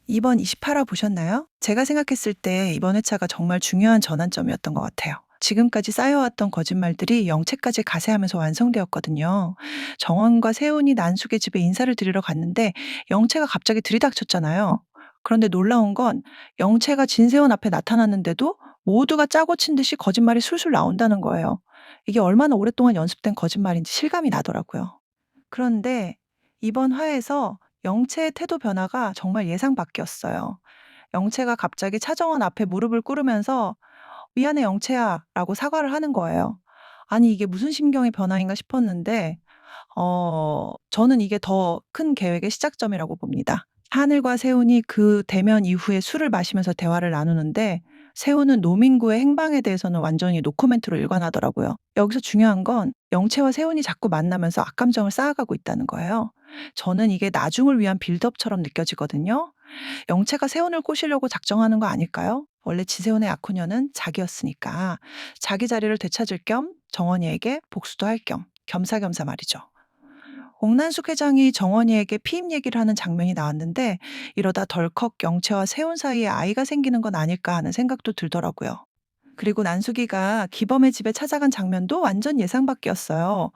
이번 28화 보셨나요? 제가 생각했을 때 이번 회차가 정말 중요한 전환점이었던 것 같아요. 지금까지 쌓여왔던 거짓말들이 영채까지 가세하면서 완성되었거든요. 정원과 세훈이 난숙의 집에 인사를 드리러 갔는데 영채가 갑자기 들이닥쳤잖아요. 그런데 놀라운 건 영채가 진세훈 앞에 나타났는데도 모두가 짜고 친 듯이 거짓말이 술술 나온다는 거예요. 이게 얼마나 오랫동안 연습된 거짓말인지 실감이 나더라고요. 그런데 이번 화에서 영채의 태도 변화가 정말 예상 밖이었어요. 영채가 갑자기 차정원 앞에 무릎을 꿇으면서 "미안해 영채야" 라고 사과를 하는 거예요. 아니 이게 무슨 심경의 변화인가 싶었는데 저는 이게 더 큰 계획의 시작점이라고 봅니다. 하늘과 세훈이 그 대면 이후에 술을 마시면서 대화를 나누는데 세훈은 노민구의 행방에 대해서는 완전히 노코멘트로 일관하더라고요. 여기서 중요한 건 영채와 세훈이 자꾸 만나면서 악감정을 쌓아가고 있다는 거예요. 저는 이게 나중을 위한 빌드업처럼 느껴지거든요. 영채가 세훈을 꼬시려고 작정하는 거 아닐까요? 원래 지세훈의 약혼녀는 자기였으니까 자기 자리를 되찾을 겸 정원이에게 복수도 할 겸 겸사겸사 말이죠. 홍난숙 회장이 정원이에게 피임 얘기를 하는 장면이 나왔는데 이러다 덜컥 영채와 세훈 사이에 아이가 생기는 건 아닐까 하는 생각도 들더라고요. 그리고 난숙이가 기범의 집에 찾아간 장면도 완전 예상 밖이었어요.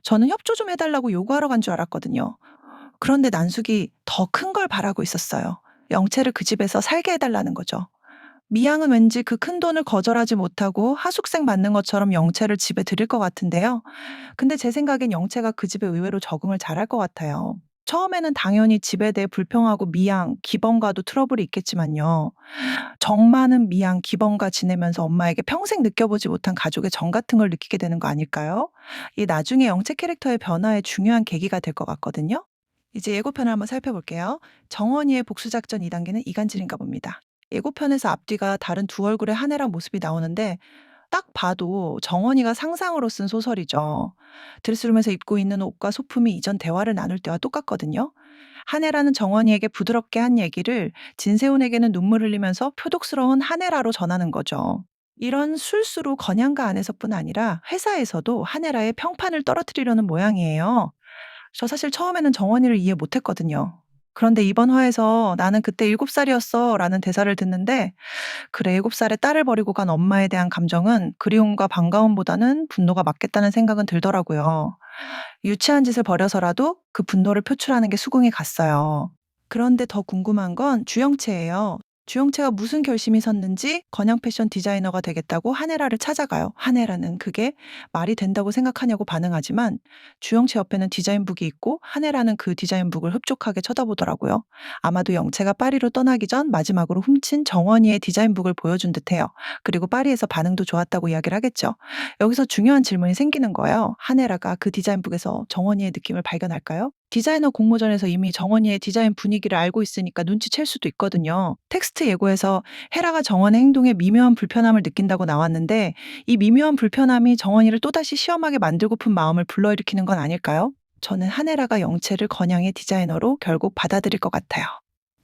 저는 협조 좀 해달라고 요구하러 간 줄 알았거든요. 그런데 난숙이 더 큰 걸 바라고 있었어요. 영채를 그 집에서 살게 해달라는 거죠. 미양은 왠지 그 큰 돈을 거절하지 못하고 하숙생 맞는 것처럼 영채를 집에 들일 것 같은데요. 근데 제 생각엔 영채가 그 집에 의외로 적응을 잘할 것 같아요. 처음에는 당연히 집에 대해 불평하고 미양, 기범과도 트러블이 있겠지만요. 정 많은 미양, 기범과 지내면서 엄마에게 평생 느껴보지 못한 가족의 정 같은 걸 느끼게 되는 거 아닐까요? 이 나중에 영채 캐릭터의 변화에 중요한 계기가 될 것 같거든요. 이제 예고편을 한번 살펴볼게요. 정원이의 복수작전 2단계는 이간질인가 봅니다. 예고편에서 앞뒤가 다른 두 얼굴의 한혜랑 모습이 나오는데 딱 봐도 정원이가 상상으로 쓴 소설이죠. 드레스룸에서 입고 있는 옷과 소품이 이전 대화를 나눌 때와 똑같거든요. 한혜라는 정원이에게 부드럽게 한 얘기를 진세훈에게는 눈물 흘리면서 표독스러운 한혜라로 전하는 거죠. 이런 술수로 건양가 안에서뿐 아니라 회사에서도 한혜라의 평판을 떨어뜨리려는 모양이에요. 저 사실 처음에는 정원이를 이해 못했거든요. 그런데 이번 화에서 "나는 그때 7살이었어 라는 대사를 듣는데 그래 7살에 딸을 버리고 간 엄마에 대한 감정은 그리움과 반가움보다는 분노가 맞겠다는 생각은 들더라고요. 유치한 짓을 벌여서라도 그 분노를 표출하는 게 수긍이 갔어요. 그런데 더 궁금한 건 주영채예요. 주영채가 무슨 결심이 섰는지 건양 패션 디자이너가 되겠다고 한혜라를 찾아가요. 한혜라는 그게 말이 된다고 생각하냐고 반응하지만 주영채 옆에는 디자인북이 있고 한혜라는 그 디자인북을 흡족하게 쳐다보더라고요. 아마도 영채가 파리로 떠나기 전 마지막으로 훔친 정원이의 디자인북을 보여준 듯해요. 그리고 파리에서 반응도 좋았다고 이야기를 하겠죠. 여기서 중요한 질문이 생기는 거예요. 한혜라가 그 디자인북에서 정원이의 느낌을 발견할까요? 디자이너 공모전에서 이미 정원이의 디자인 분위기를 알고 있으니까 눈치챌 수도 있거든요. 텍스트 예고에서 헤라가 정원의 행동에 미묘한 불편함을 느낀다고 나왔는데 이 미묘한 불편함이 정원이를 또다시 시험하게 만들고픈 마음을 불러일으키는 건 아닐까요? 저는 한혜라가 영채를 건양의 디자이너로 결국 받아들일 것 같아요.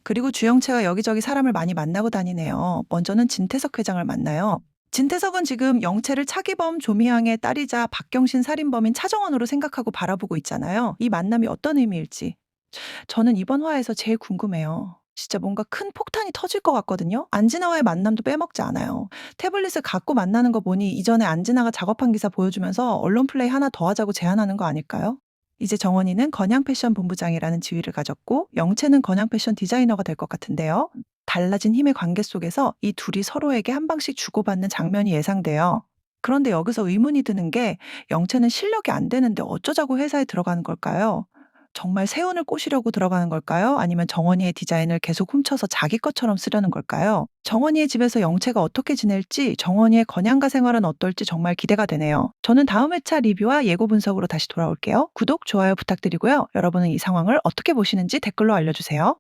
그리고 주영채가 여기저기 사람을 많이 만나고 다니네요. 먼저는 진태석 회장을 만나요. 진태석은 지금 영채를 차기범 조미향의 딸이자 박경신 살인범인 차정원으로 생각하고 바라보고 있잖아요. 이 만남이 어떤 의미일지 저는 이번 화에서 제일 궁금해요. 진짜 뭔가 큰 폭탄이 터질 것 같거든요. 안진아와의 만남도 빼먹지 않아요. 태블릿을 갖고 만나는 거 보니 이전에 안진아가 작업한 기사 보여주면서 언론 플레이 하나 더 하자고 제안하는 거 아닐까요? 이제 정원이는 건양 패션 본부장이라는 지위를 가졌고 영채는 건양 패션 디자이너가 될 것 같은데요. 달라진 힘의 관계 속에서 이 둘이 서로에게 한 방씩 주고받는 장면이 예상돼요. 그런데 여기서 의문이 드는 게 영채는 실력이 안 되는데 어쩌자고 회사에 들어가는 걸까요? 정말 세훈을 꼬시려고 들어가는 걸까요? 아니면 정원이의 디자인을 계속 훔쳐서 자기 것처럼 쓰려는 걸까요? 정원이의 집에서 영채가 어떻게 지낼지, 정원이의 건양가 생활은 어떨지 정말 기대가 되네요. 저는 다음 회차 리뷰와 예고 분석으로 다시 돌아올게요. 구독, 좋아요 부탁드리고요. 여러분은 이 상황을 어떻게 보시는지 댓글로 알려주세요.